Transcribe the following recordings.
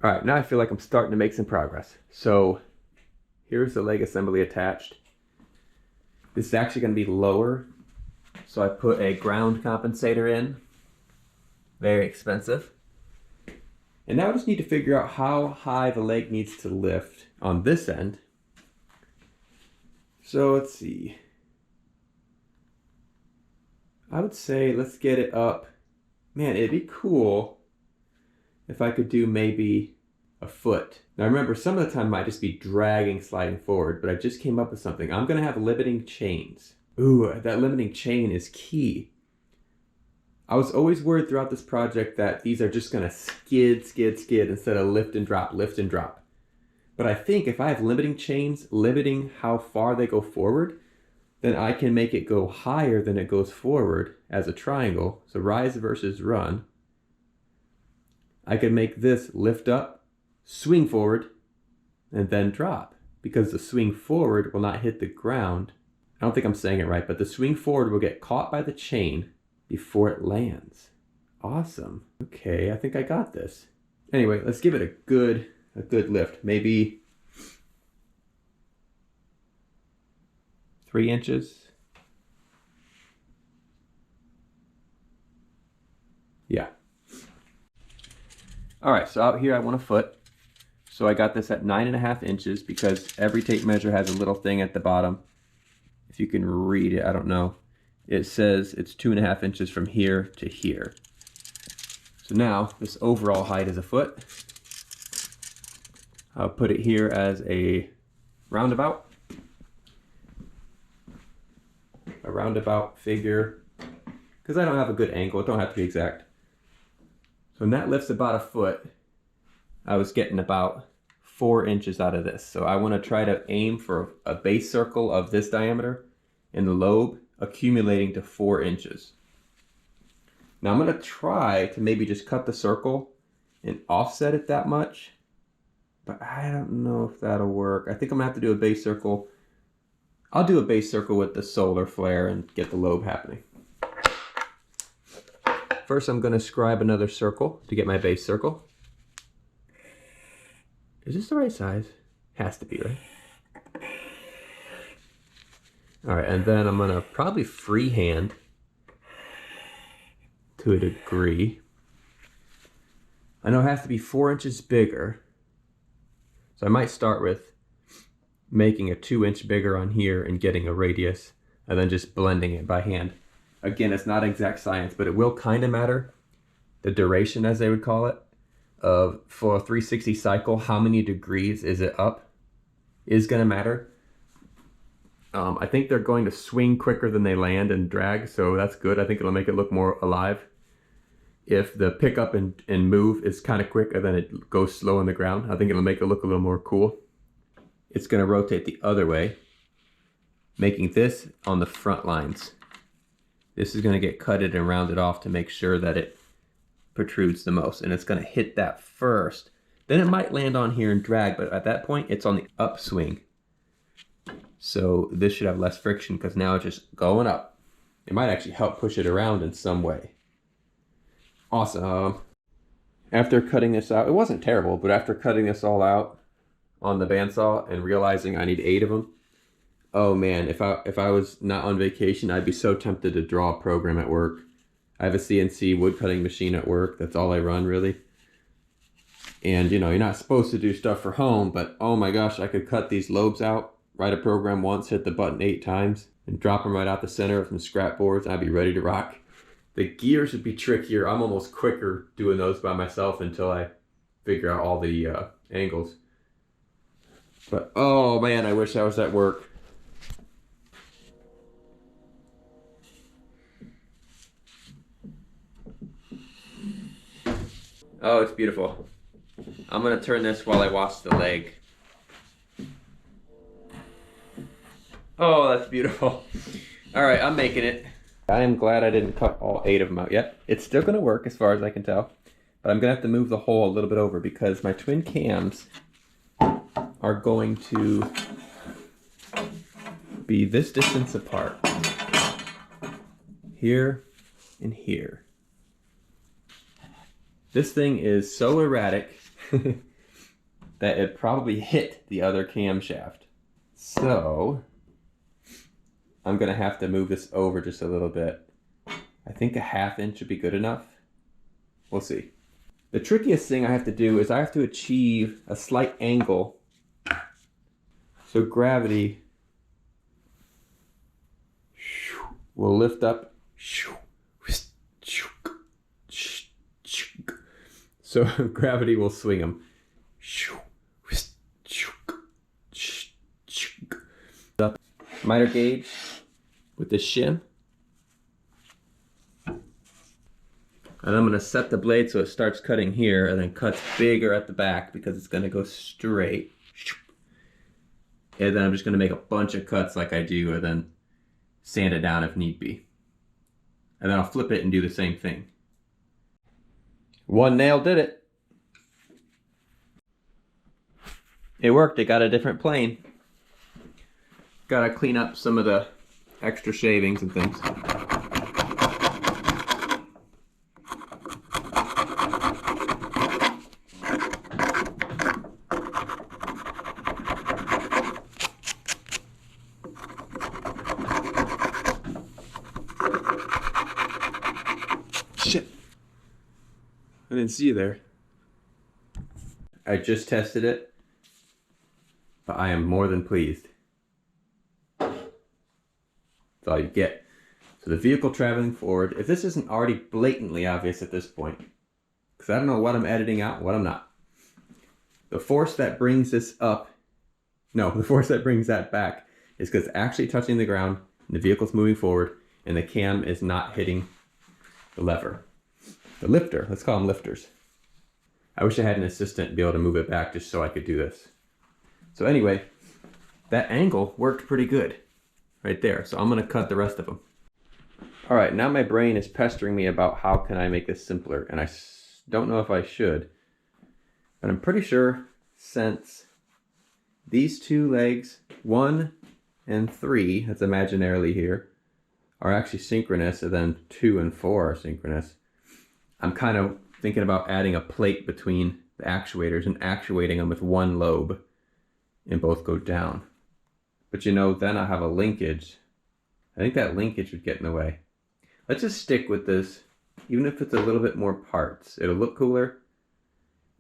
All right, now I feel like I'm starting to make some progress. So here's the leg assembly attached. This is actually going to be lower, so I put a ground compensator in. Very expensive. And now I just need to figure out how high the leg needs to lift on this end. So let's see. I would say let's get it up. Man, it'd be cool if I could do maybe a foot. Now remember, some of the time I might just be dragging, sliding forward, but I just came up with something. I'm gonna have limiting chains. Ooh, that limiting chain is key. I was always worried throughout this project that these are just gonna skid, skid, skid instead of lift and drop, lift and drop. But I think if I have limiting chains, limiting how far they go forward, then I can make it go higher than it goes forward as a triangle. So rise versus run. I can make this lift up, swing forward, and then drop. Because the swing forward will not hit the ground. I don't think I'm saying it right, but the swing forward will get caught by the chain before it lands. Awesome. Okay, I think I got this. Anyway, let's give it a good lift. Maybe 3 inches. Yeah. All right, so out here I want a foot. So I got this at 9.5 inches because every tape measure has a little thing at the bottom. If you can read it, I don't know. It says it's 2.5 inches from here to here. So now this overall height is a foot. I'll put it here as a roundabout. A roundabout figure, because I don't have a good angle, it don't have to be exact. So when that lifts about a foot, I was getting about 4 inches out of this. So I want to try to aim for a base circle of this diameter and the lobe accumulating to 4 inches. Now I'm going to try to maybe just cut the circle and offset it that much, but I don't know if that'll work. I think I'm going to have to do a base circle. I'll do a base circle with the solar flare and get the lobe happening. First, I'm going to scribe another circle to get my base circle. Is this the right size? Has to be, right? All right, and then I'm going to probably freehand to a degree. I know it has to be 4 inches bigger. So I might start with making a 2-inch bigger on here and getting a radius and then just blending it by hand. Again, it's not exact science, but it will kind of matter. The duration, as they would call it, of for a 360 cycle, how many degrees is it up is going to matter. I think they're going to swing quicker than they land and drag, so that's good. I think it'll make it look more alive. If the pickup and move is kind of quick and then it goes slow on the ground, I think it'll make it look a little more cool. It's going to rotate the other way, making this on the front lines. This is going to get cutted and rounded off to make sure that it protrudes the most, and it's going to hit that first. Then it might land on here and drag, but at that point it's on the upswing. So this should have less friction because now it's just going up. It might actually help push it around in some way. Awesome. After cutting this out, it wasn't terrible, but after cutting this all out on the bandsaw and realizing I need 8 of them, oh man, if I was not on vacation, I'd be so tempted to draw a program at work. I have a CNC wood cutting machine at work. That's all I run, really. And you know, you're not supposed to do stuff for home, but oh my gosh, I could cut these lobes out, write a program once, hit the button 8 times, and drop them right out the center of some scrap boards, and I'd be ready to rock. The gears would be trickier. I'm almost quicker doing those by myself until I figure out all the angles. But oh man, I wish I was at work. Oh, it's beautiful. I'm gonna turn this while I wash the leg. Oh, that's beautiful. All right, I'm making it. I am glad I didn't cut all 8 of them out yet. It's still gonna work as far as I can tell, but I'm gonna have to move the hole a little bit over because my twin cams are going to be this distance apart. Here and here. This thing is so erratic. that it probably hit the other camshaft. So I'm gonna have to move this over just a little bit. I think a 1/2 inch would be good enough. We'll see. The trickiest thing I have to do is I have to achieve a slight angle so gravity will lift up. So gravity will swing them. Miter gauge with the shim. And I'm going to set the blade so it starts cutting here and then cuts bigger at the back because it's going to go straight. And then I'm just going to make a bunch of cuts like I do and then sand it down if need be. And then I'll flip it and do the same thing. One nail did it. It worked. It got a different plane. Gotta clean up some of the extra shavings and things. Shit. I didn't see you there. I just tested it, but I am more than pleased. That's all you get. So the vehicle traveling forward, if this isn't already blatantly obvious at this point, because I don't know what I'm editing out and what I'm not. The force that brings this up, no, the force that brings that back is because it's actually touching the ground and the vehicle's moving forward and the cam is not hitting the lever. The lifter, let's call them lifters. I wish I had an assistant to be able to move it back just so I could do this. So anyway, that angle worked pretty good right there. So I'm gonna cut the rest of them. All right, now my brain is pestering me about how can I make this simpler, and I don't know if I should, but I'm pretty sure since these two legs, 1 and 3, that's imaginarily here, are actually synchronous, and then 2 and 4 are synchronous, I'm kind of thinking about adding a plate between the actuators and actuating them with one lobe and both go down. But you know, then I have a linkage. I think that linkage would get in the way. Let's just stick with this, even if it's a little bit more parts. It'll look cooler,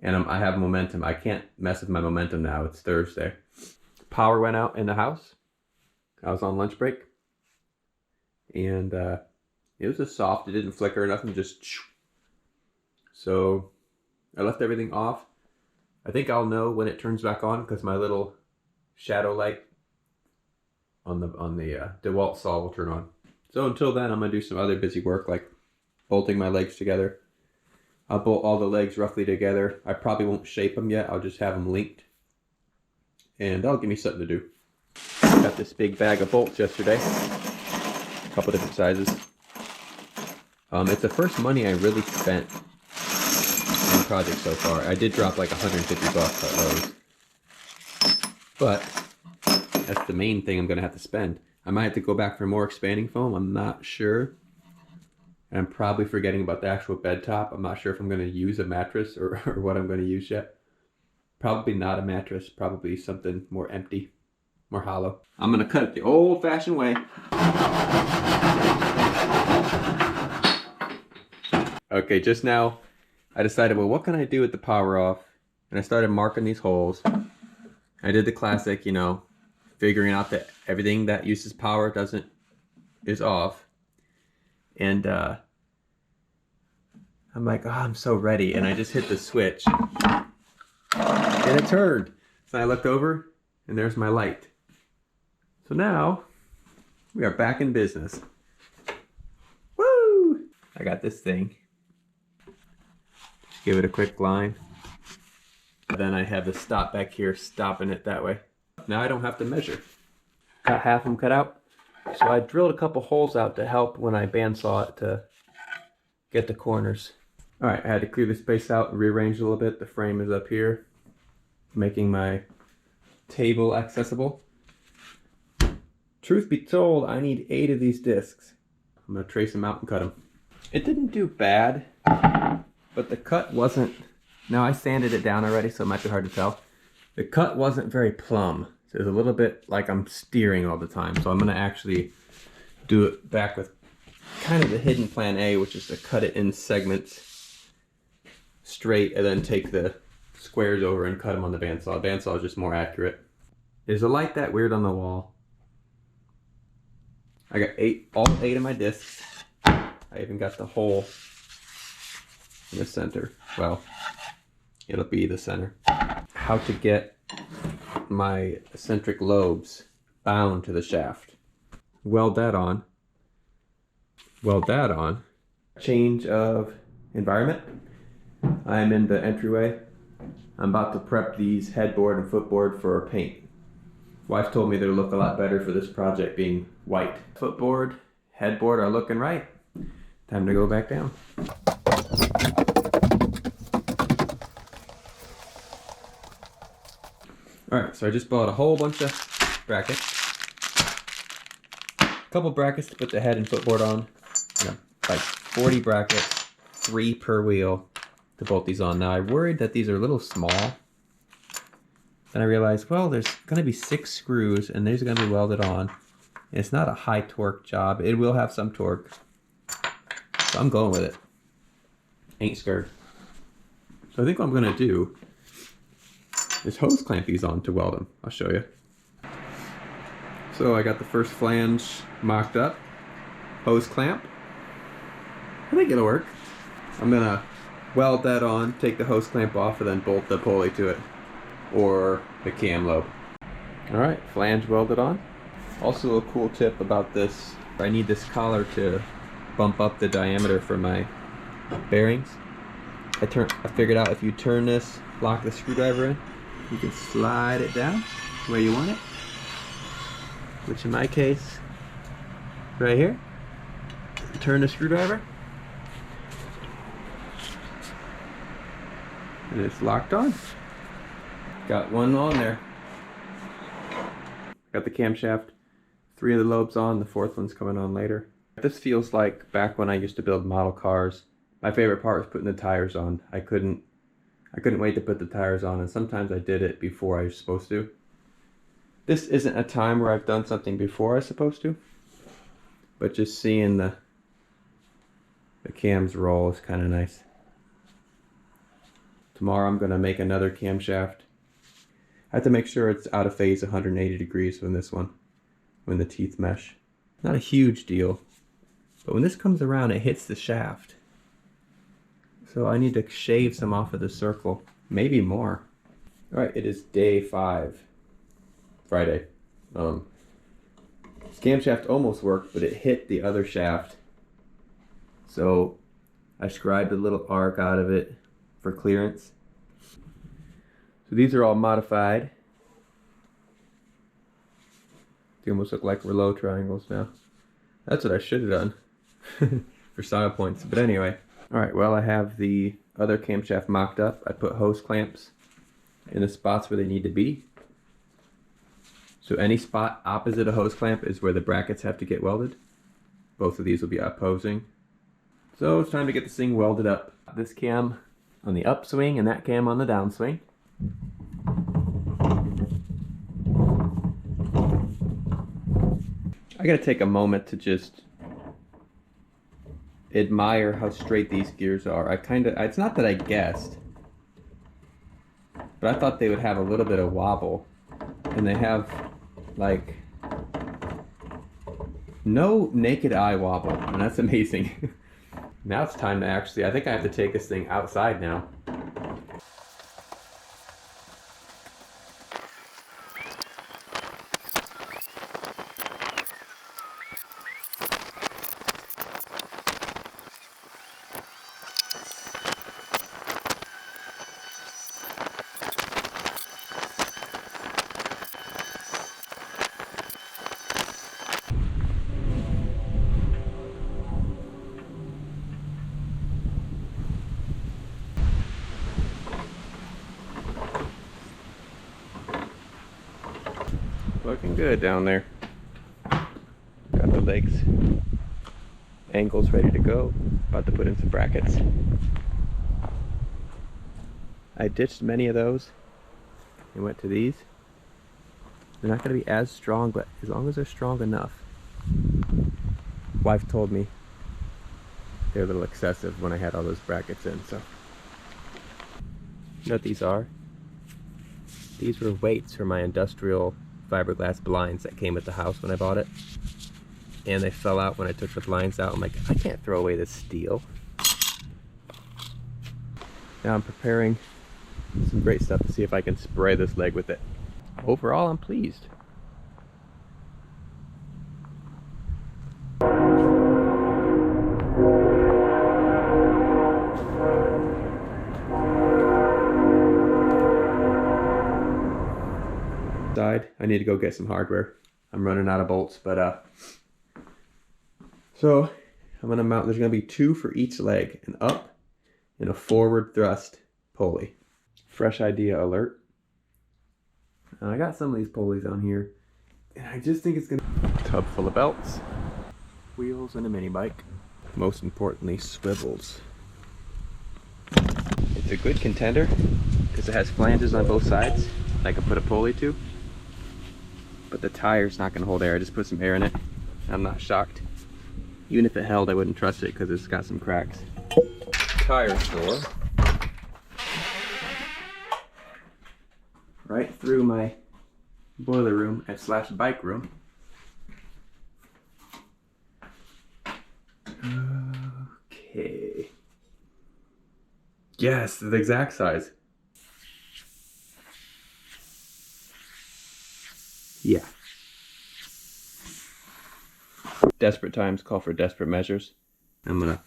and I have momentum. I can't mess with my momentum now. It's Thursday. Power went out in the house. I was on lunch break, and it was just soft. It didn't flicker or nothing, just. So I left everything off. I think I'll know when it turns back on because my little shadow light on the DeWalt saw will turn on. So until then, I'm gonna do some other busy work like bolting my legs together. I'll bolt all the legs roughly together. I probably won't shape them yet. I'll just have them linked, and that'll give me something to do. Got this big bag of bolts yesterday, a couple different sizes. It's the first money I really spent on the project so far. I did drop like 150 bucks at Lowe's, but that's the main thing I'm gonna have to spend. I might have to go back for more expanding foam. I'm not sure. I'm probably forgetting about the actual bed top. I'm not sure if I'm going to use a mattress or what I'm going to use yet. Probably not a mattress. Probably something more empty, more hollow. I'm going to cut it the old-fashioned way. Okay, just now I decided, well, what can I do with the power off? And I started marking these holes. I did the classic, you know, figuring out that everything that uses power is off. And I'm like, oh, I'm so ready. And I just hit the switch and it turned. So I looked over and there's my light. So now we are back in business. Woo! I got this thing. Just give it a quick line. Then I have the stop back here stopping it that way. Now I don't have to measure. Got half of them cut out. So I drilled a couple holes out to help when I bandsaw it to get the corners. All right, I had to clear the space out and rearrange a little bit. The frame is up here, making my table accessible. Truth be told, I need 8 of these discs. I'm gonna trace them out and cut them. It didn't do bad, but the cut wasn't, now I sanded it down already, so it might be hard to tell. The cut wasn't very plumb. So it's a little bit like I'm steering all the time. So I'm gonna actually do it back with kind of the hidden plan A, which is to cut it in segments straight and then take the squares over and cut them on the bandsaw. Bandsaw is just more accurate. Is the light that weird on the wall? I got all eight of my discs. I even got the hole in the center. Well, it'll be the center. How to get my eccentric lobes bound to the shaft. Weld that on. Weld that on. Change of environment. I'm in the entryway. I'm about to prep these headboard and footboard for paint. Wife told me they'll look a lot better for this project being white. Footboard, headboard are looking right. Time to go back down. Alright, so I just bought a whole bunch of brackets. A couple brackets to put the head and footboard on. Like 40 brackets, 3 per wheel to bolt these on. Now I worried that these are a little small. Then I realized, well, there's going to be 6 screws and these are going to be welded on. And it's not a high torque job. It will have some torque. So I'm going with it. Ain't scared. So I think what I'm going to do is hose clamp these on to weld them. I'll show you. So I got the first flange mocked up. Hose clamp. I think it'll work. I'm going to weld that on, take the hose clamp off, and then bolt the pulley to it. Or the cam lobe. Alright, flange welded on. Also a cool tip about this, I need this collar to bump up the diameter for my bearings. I figured out if you turn this, lock the screwdriver in, you can slide it down where you want it. Which in my case, right here. Turn the screwdriver. And it's locked on. Got one on there. Got the camshaft, 3 of the lobes on, the 4th one's coming on later. This feels like back when I used to build model cars. My favorite part was putting the tires on. I couldn't wait to put the tires on, and sometimes I did it before I was supposed to. This isn't a time where I've done something before I was supposed to, but just seeing the cams roll is kind of nice. Tomorrow I'm going to make another camshaft. I have to make sure it's out of phase 180 degrees from this one, when the teeth mesh. Not a huge deal, but when this comes around it hits the shaft. So I need to shave some off of the circle, maybe more. Alright, it is day 5, Friday. This camshaft almost worked, but it hit the other shaft. So I scribed a little arc out of it for clearance. So these are all modified. They almost look like Rouleau triangles now. That's what I should have done for style points. But anyway, alright, well I have the other camshaft mocked up. I put hose clamps in the spots where they need to be. So any spot opposite a hose clamp is where the brackets have to get welded. Both of these will be opposing. So it's time to get this thing welded up. This cam on the upswing and that cam on the downswing. I gotta take a moment to just admire how straight these gears are. It's not that I guessed, but I thought they would have a little bit of wobble, and they have like no naked eye wobble, and that's amazing. Now it's time to actually, I think I have to take this thing outside now. Looking good down there. Got the legs, angles ready to go. About to put in some brackets. I ditched many of those and went to these. They're not going to be as strong, but as long as they're strong enough. Wife told me they're a little excessive when I had all those brackets in, so. You know what these are? These were weights for my industrial fiberglass blinds that came with the house when I bought it. And they fell out when I took the blinds out. I'm like, I can't throw away this steel. Now I'm preparing some great stuff to see if I can spray this leg with it. Overall, I'm pleased. I need to go get some hardware. I'm running out of bolts, but so I'm gonna mount, there's gonna be 2 for each leg, an up and a forward thrust pulley. Fresh idea alert. I got some of these pulleys on here, and I just think it's gonna... Tub full of belts, wheels, and a mini bike. Most importantly, swivels. It's a good contender because it has flanges on both sides I can put a pulley to. But the tire's not gonna hold air. I just put some air in it. I'm not shocked. Even if it held, I wouldn't trust it because it's got some cracks. Tire store. Right through my boiler room and slash bike room. Okay. Yes, the exact size. Yeah. Desperate times call for desperate measures. I'm gonna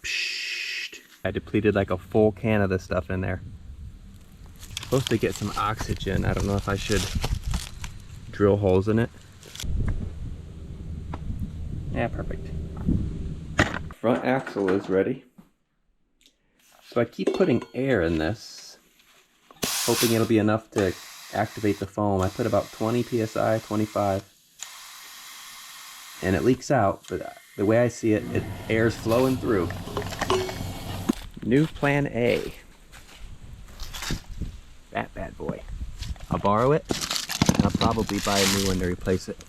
I depleted like a full can of this stuff in there. Supposed to get some oxygen. I don't know if I should drill holes in it. Yeah, perfect. Front axle is ready. So I keep putting air in this, hoping it'll be enough to activate the foam. I put about 20 psi, 25, and it leaks out, but the way I see it, air's flowing through. New plan A. That bad boy. I'll borrow it, and I'll probably buy a new one to replace it.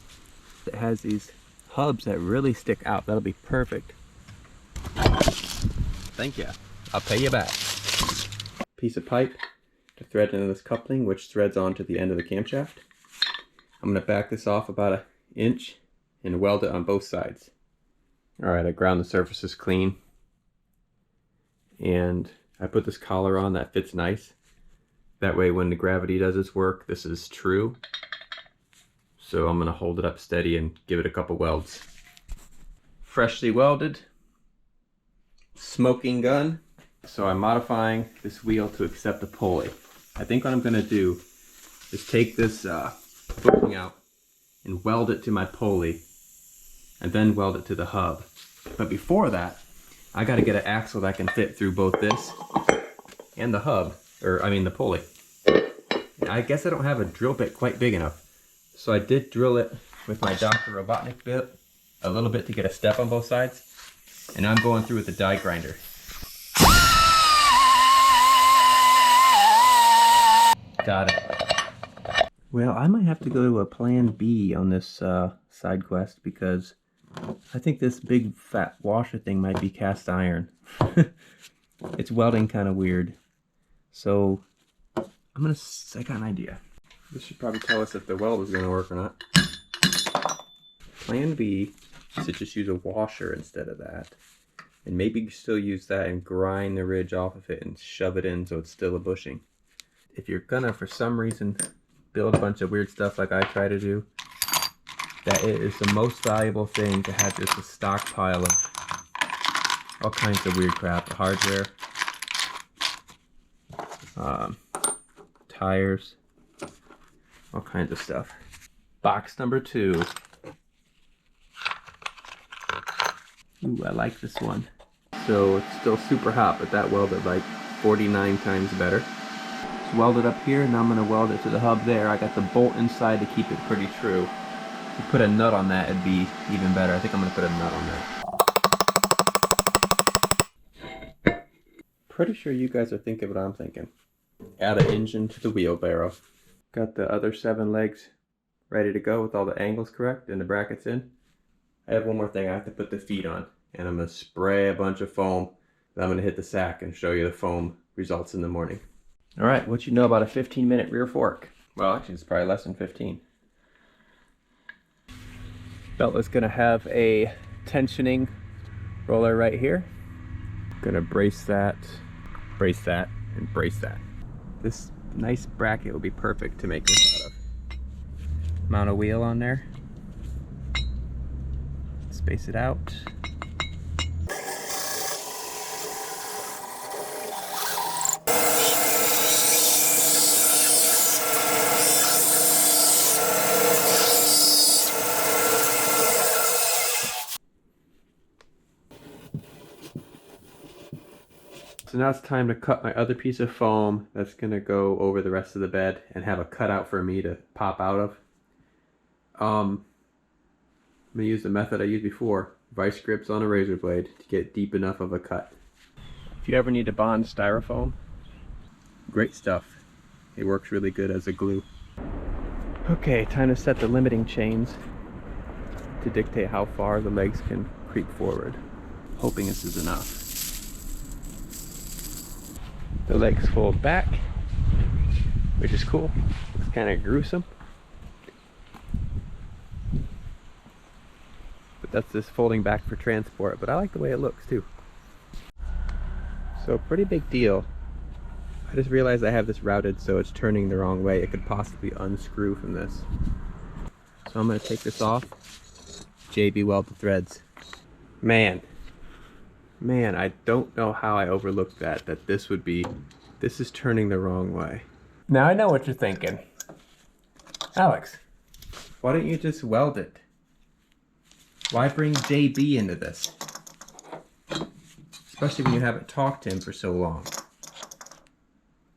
It has these hubs that really stick out. That'll be perfect. Thank you. I'll pay you back. Piece of pipe to thread into this coupling, which threads onto the end of the camshaft. I'm going to back this off about 1 inch and weld it on both sides. Alright, I ground the surfaces clean. And I put this collar on that fits nice. That way when the gravity does its work, this is true. So I'm going to hold it up steady and give it a couple welds. Freshly welded. Smoking gun. So I'm modifying this wheel to accept a pulley. I think what I'm going to do is take this booking out and weld it to my pulley and then weld it to the hub. But before that, I got to get an axle that can fit through both this and the hub, or I mean the pulley. I guess I don't have a drill bit quite big enough. So I did drill it with my Dr. Robotnik bit a little bit to get a step on both sides. And I'm going through with the die grinder. Got it. Well, I might have to go to a plan B on this side quest because I think this big fat washer thing might be cast iron. It's welding kind of weird. So I got an idea. This should probably tell us if the weld is going to work or not. Plan B is to just use a washer instead of that. And maybe still use that and grind the ridge off of it and shove it in so it's still a bushing. If you're gonna, for some reason, build a bunch of weird stuff like I try to do, that it is the most valuable thing to have just a stockpile of all kinds of weird crap. Hardware, tires, all kinds of stuff. Box number 2. Ooh, I like this one. So it's still super hot, but that welded like 49 times better. It's welded up here, now I'm going to weld it to the hub there. I got the bolt inside to keep it pretty true. If you put a nut on that, it'd be even better. I think I'm going to put a nut on that. Pretty sure you guys are thinking what I'm thinking. Add an engine to the wheelbarrow. Got the other 7 legs ready to go with all the angles correct and the brackets in. I have one more thing. I have to put the feet on, and I'm going to spray a bunch of foam. Then I'm going to hit the sack and show you the foam results in the morning. All right, what you know about a 15-minute rear fork? Well, actually, it's probably less than 15. Belt is going to have a tensioning roller right here. Going to brace that, and brace that. This nice bracket will be perfect to make this out of. Mount a wheel on there. Space it out. So now it's time to cut my other piece of foam that's gonna go over the rest of the bed and have a cutout for me to pop out of. I'm gonna use the method I used before, vice grips on a razor blade to get deep enough of a cut. If you ever need to bond styrofoam, great stuff. It works really good as a glue. Okay, time to set the limiting chains to dictate how far the legs can creep forward. Hoping this is enough. The legs fold back, which is cool. It's kind of gruesome. But that's just folding back for transport, but I like the way it looks too. So pretty big deal. I just realized I have this routed so it's turning the wrong way. It could possibly unscrew from this. So I'm going to take this off. JB weld the threads. Man, I don't know how I overlooked that this is turning the wrong way. Now I know what you're thinking. Alex, why don't you just weld it? Why bring JB into this? Especially when you haven't talked to him for so long.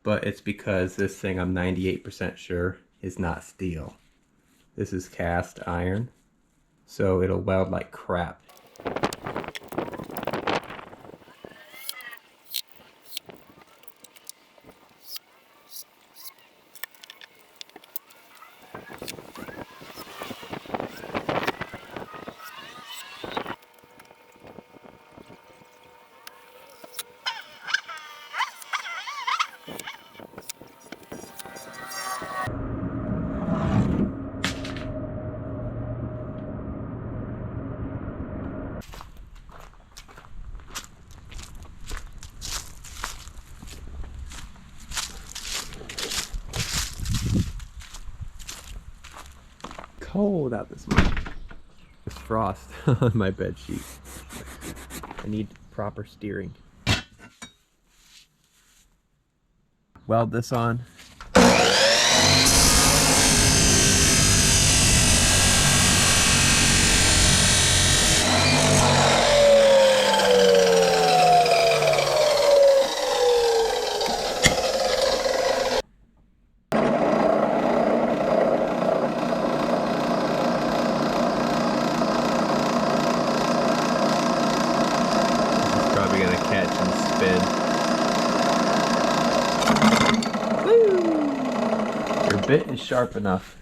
But it's because this thing, I'm 98% sure, is not steel. This is cast iron, so it'll weld like crap. Cold out this morning. There's frost on my bed sheet. I need proper steering. Weld this on. Probably gonna catch and spin. Woo! Your bit is sharp enough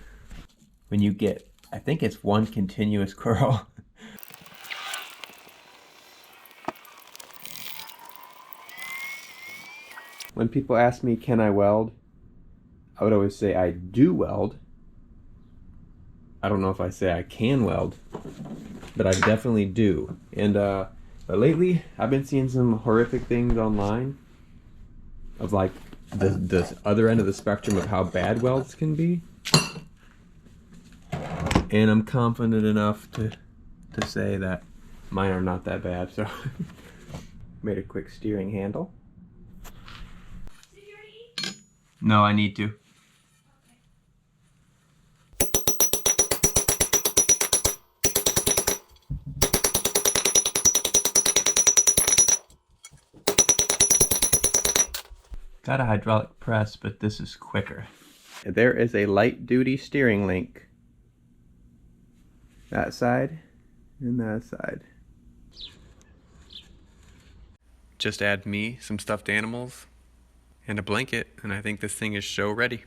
when you get, I think it's one continuous curl. When people ask me, can I weld? I would always say I do weld. I don't know if I say I can weld, but I definitely do. And but lately, I've been seeing some horrific things online of like the other end of the spectrum of how bad welds can be. And I'm confident enough to say that mine are not that bad. So made a quick steering handle. Did you already eat? No, I need to. Got a hydraulic press, but this is quicker. There is a light duty steering link. That side and that side. Just add me, some stuffed animals, and a blanket, and I think this thing is show ready.